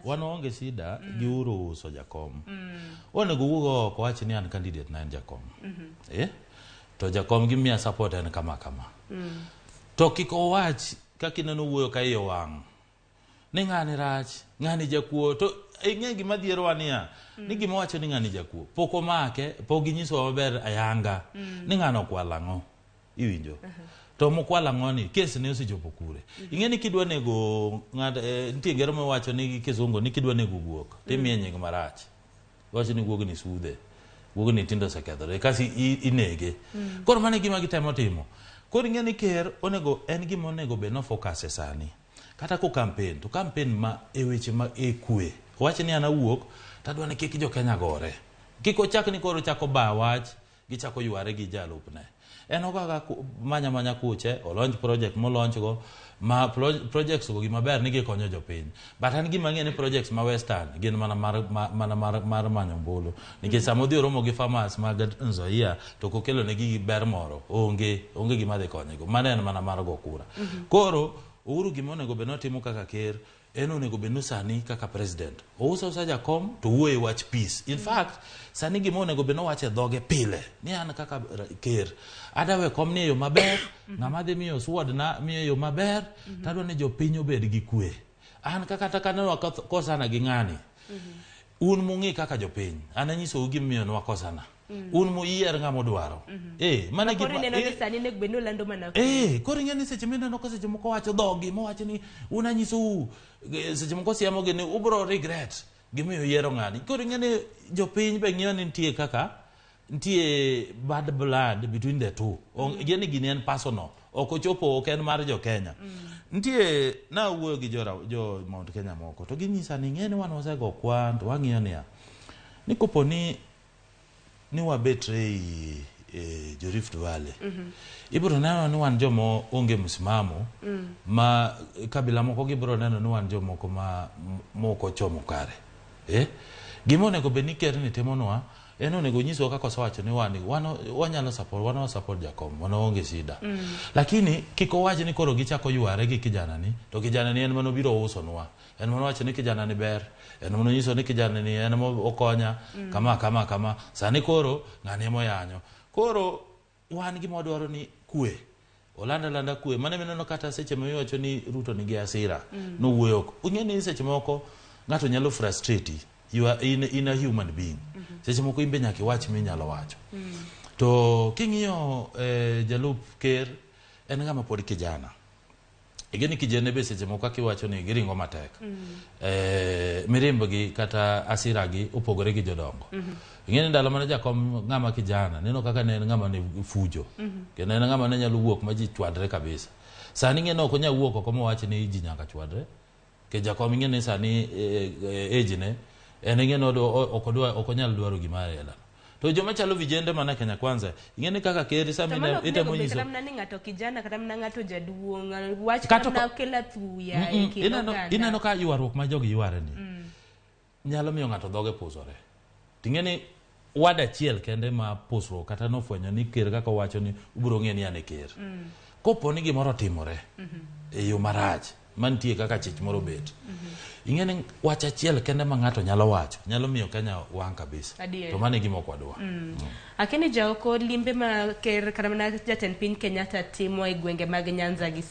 wanaonge sida giuro uso jakom. Onego wugo ko wach ni an candidate na en jakom. To jakom gi miya support en kama. To kiko wach kaka ineno wuoyo ka iyo wang'. Ni ng'ani rach, ng'ani jakuo, to ing'e gima dhiero wania, ni gima wacho ni ng'ani jakuo. Poko make, pok ginyiso maber ayanga, ni ng'ano kwalang'o, iwinjo. To mokwalang'o ni, kes ne osechopo kure. Ing'e ni kidwa nego, nitie ngero mawacho ni kisungu, ni kidwa nego guok, timiye nying marach. Wacho ni guog ni sudhe, guog ni tindo sekethore, kasi inege. Koro mane gima gitemo timo. Koro ing'e ni ker, en gima onego be no focus e sani. Kata ko campaign, to campaign ma weche ma kwe. Wach ni ana wuok, tadwa ni kik jo Kenya gore. Kiko chak ni koro chako ba wach, gichako yware gi jalupne. En ogaga manya kuche, o launch project mo launch go, ma projects go gima ber ni gikonyo jopiny. But an gima ng'e ni projects ma western, gin mana mar manyo mbulu. Nikech samo dhi oromo gi farmers mag Nzoia, to kokelo ne gi ber moro, onge gima dhi konyo go. Mane en mana mar go kura. Koro Uhuru gima onego be notimo kaka ker, en onego be sani kaka president. Ouso jakom to wuoye wach peace. In fact, sani gima onego be nowache dhoge pile. Ni an kaka ker. Adawe kom ni yo maber, ng'ama dhi miyo sword na miyo yo maber, tadwa ni jopiny obed gi kwe. An kaka takanenwa kosana gi ng'ani. Un mung'i kaka jopiny. An anyiso u gima miyo nwa kosana. Un muyier ng'amo dwaro. Mana gima koro neno ni sani nek beno lando mana. Koro ing'e ni seche mineno ko seche moko wacho dhogi mowacho ni unanyiso seche moko siemo gi ni ubro regret gimiyo yiero ng'ani. Koro ing'e ni jopiny be ng'iyo ni nitie bad blood between the two. Gini gini en personal. Ok ochopo ok en mar jo Kenya. Nitie na wuoyo gi jo Mount Kenya moko to ginyisa ni ng'e ni wan wasego kwan to wang'iyo niya ni kopo ni wabetre jo Rift Valley. Ibro neno ni wan jomo onge msimamo ma kabila moko gibro neno ni wan jomoko ma moko chomo kare. Gima onego be ni ker ni timonwa en onego nyiso kaka osewacho ni wanyalo support jakom, wanaonge shida. Lakini kiko wacho ni koro gichako yware gi kijana ni, to kijana ni en mano biro uso nwa. En mano wacho ni kijana ni ber, en mano nyiso ni kijana ni en mo okonya kama. Sani koro ng'ani moyanyo. Koro wan gima dwaro ni kwe. Olanda kwe. Mane mineno kata seche miwacho ni Ruto ni gi asira. No wuoyo. Ung'e ni seche moko ng'ato nyalo frustrate. You are in a human being. Seche moko imbe nyaki wach minyalo wacho. To king'iyo jalup ker en ng'ama pod kijana. Igeni kijana be seche moko kiwacho ni giringo matek. Mirimbo gi kata asira gi opogore gi jodongo. Ing'eni ndalo mane jakom ng'ama kijana, neno kaka ne en ng'ama ni fujo. Kendo en ng'ama ne nyalo wuok ma ji chwadre kabisa. Sani ng'eno ok onya wuok oko mowach ni ji nyaka chwadre. Ke jakom ing'eni sani age ne en ng'eno ok onyal dwaro gima hela. To joma chalo vijende mana Kenya Kwanza, ing'eni kaka ker samina itemo nyiso. Kata mna ng'ato kijana kata mna ng'ato jaduong', wach kata kela thuya ineno ka ywaruok ma jogi yware ni. Nyalo miyo ng'ato dhoge pusore. Ting'eni wada achiel kende ma pusro kata nofwenyo ni ker kaka wacho ni ubro ng'e ni ane ker. Kopo ni gimoro timore e yo marach mantie kaka chich moro bet. Ing'eni wach achiel kende ma ng'ato nyalo wacho, nyalo miyo Kenya wang' kabisa. To mane gima okwadwa. Akini jaoko limbe ma ker kata mana jatend piny Kenyatta timo e gwenge mag Nyanza gi